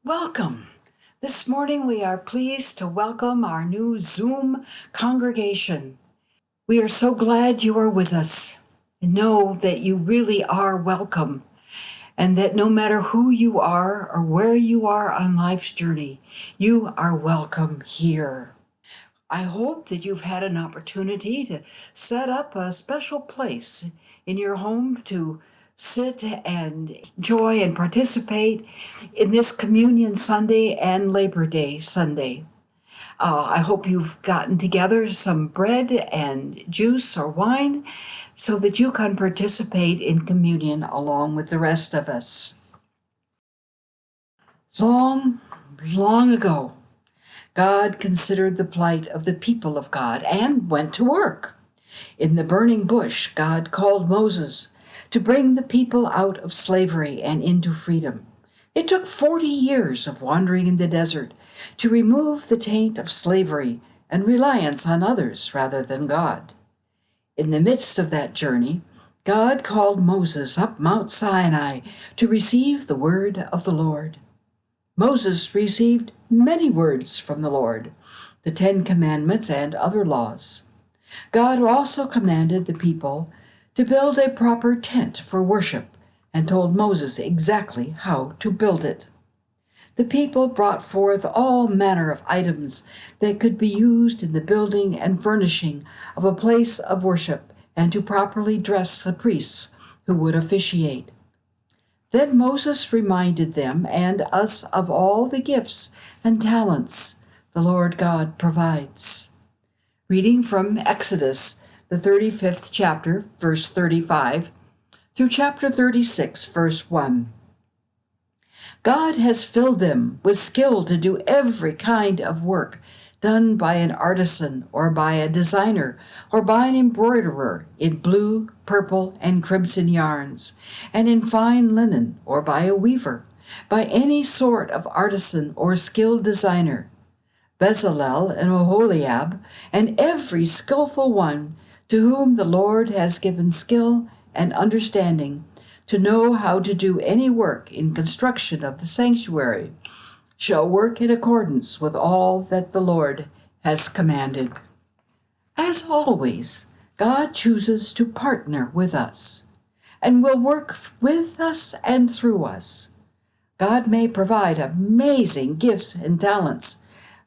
Welcome. This morning we are pleased to welcome our new Zoom congregation. We are so glad you are with us and know that you really are welcome and that no matter who you are or where you are on life's journey, you are welcome here. I hope that you've had an opportunity to set up a special place in your home to sit and enjoy and participate in this Communion Sunday and Labor Day Sunday. I hope you've gotten together some bread and juice or wine so that you can participate in communion along with the rest of us. Long, long ago, God considered the plight of the people of God and went to work. In the burning bush, God called Moses to bring the people out of slavery and into freedom. It took 40 years of wandering in the desert to remove the taint of slavery and reliance on others rather than God. In the midst of that journey, God called Moses up Mount Sinai to receive the word of the Lord. Moses received many words from the Lord, the 10 Commandments and other laws. God also commanded the people to build a proper tent for worship and told Moses exactly how to build it. The people brought forth all manner of items that could be used in the building and furnishing of a place of worship and to properly dress the priests who would officiate. Then Moses reminded them and us of all the gifts and talents the Lord God provides. Reading from Exodus, the 35th chapter, verse 35, through chapter 36, verse 1. God has filled them with skill to do every kind of work done by an artisan or by a designer or by an embroiderer in blue, purple, and crimson yarns, and in fine linen or by a weaver, by any sort of artisan or skilled designer. Bezalel and Oholiab, and every skillful one to whom the Lord has given skill and understanding to know how to do any work in construction of the sanctuary, shall work in accordance with all that the Lord has commanded. As always, God chooses to partner with us and will work with us and through us. God may provide amazing gifts and talents,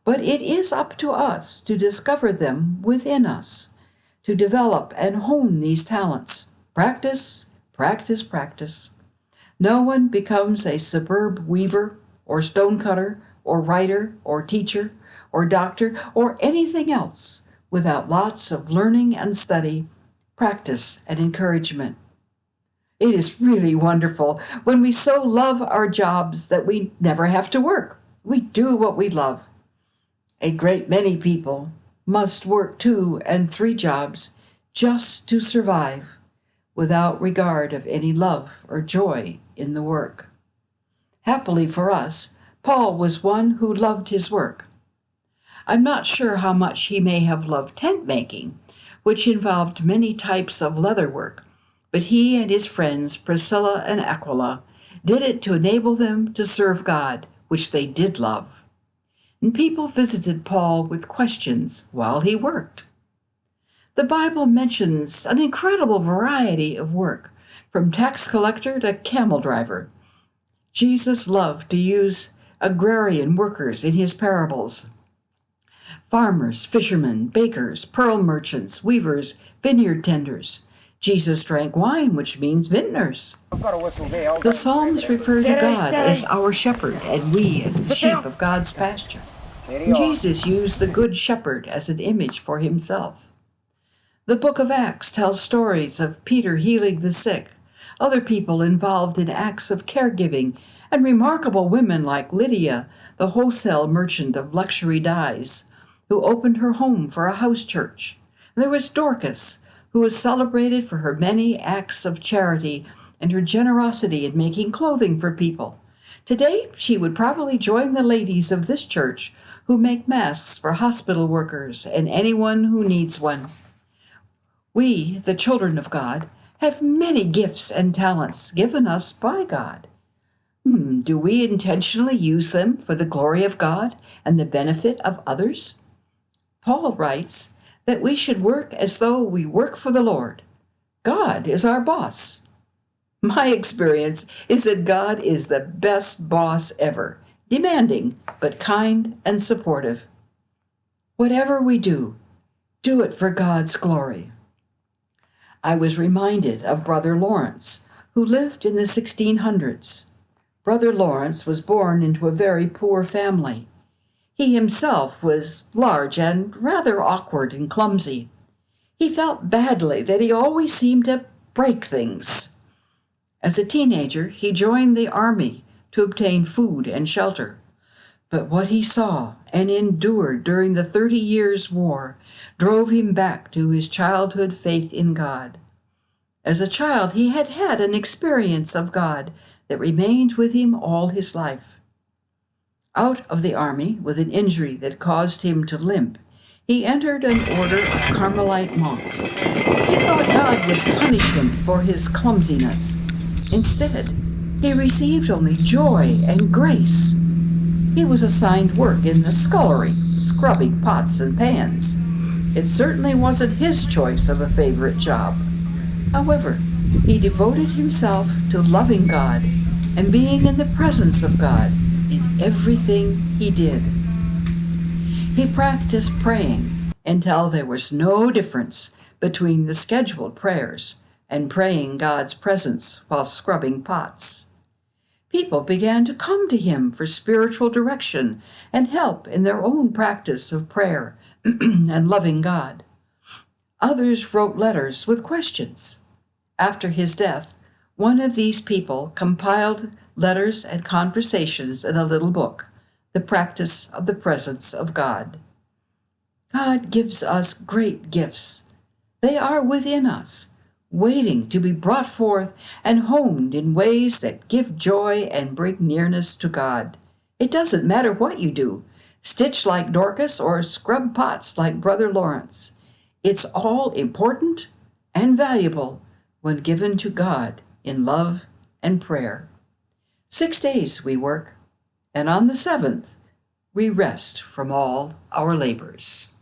but it is up to us to discover them within us, to develop and hone these talents. Practice, practice, practice. No one becomes a superb weaver or stonecutter, or writer, or teacher, or doctor, or anything else without lots of learning and study, practice and encouragement. It is really wonderful when we so love our jobs that we never have to work. We do what we love. A great many people must work 2 and 3 jobs just to survive, without regard of any love or joy in the work. Happily for us, Paul was one who loved his work. I'm not sure how much he may have loved tent making, which involved many types of leather work, but he and his friends Priscilla and Aquila did it to enable them to serve God, which they did love. And people visited Paul with questions while he worked. The Bible mentions an incredible variety of work, from tax collector to camel driver. Jesus loved to use agrarian workers in his parables. Farmers, fishermen, bakers, pearl merchants, weavers, vineyard tenders. Jesus drank wine, which means vintners. The Psalms refer to God as our shepherd and we as the sheep of God's pasture. And Jesus used the Good Shepherd as an image for himself. The book of Acts tells stories of Peter healing the sick, other people involved in acts of caregiving, and remarkable women like Lydia, the wholesale merchant of luxury dyes, who opened her home for a house church. There was Dorcas, who was celebrated for her many acts of charity and her generosity in making clothing for people. Today, she would probably join the ladies of this church who make masks for hospital workers and anyone who needs one. We, the children of God, have many gifts and talents given us by God. Do we intentionally use them for the glory of God and the benefit of others? Paul writes that we should work as though we work for the Lord. God is our boss. My experience is that God is the best boss ever, demanding but kind and supportive. Whatever we do it for God's glory. I was reminded of Brother Lawrence, who lived in the 1600s. Brother Lawrence was born into a very poor family. He himself was large and rather awkward and clumsy. He felt badly that he always seemed to break things. As a teenager, he joined the army to obtain food and shelter. But what he saw and endured during the 30 Years' War drove him back to his childhood faith in God. As a child, he had had an experience of God that remained with him all his life. Out of the army with an injury that caused him to limp, he entered an order of Carmelite monks. He thought God would punish him for his clumsiness. Instead, he received only joy and grace. He was assigned work in the scullery, scrubbing pots and pans. It certainly wasn't his choice of a favorite job. However, he devoted himself to loving God and being in the presence of God in everything he did. He practiced praying until there was no difference between the scheduled prayers and praying God's presence while scrubbing pots. People began to come to him for spiritual direction and help in their own practice of prayer and loving God. Others wrote letters with questions. After his death, one of these people compiled letters and conversations in a little book, The Practice of the Presence of God. God gives us great gifts. They are within us, waiting to be brought forth and honed in ways that give joy and bring nearness to God. It doesn't matter what you do, stitch like Dorcas or scrub pots like Brother Lawrence. It's all important and valuable when given to God in love and prayer. 6 days we work, and on the 7th we rest from all our labors.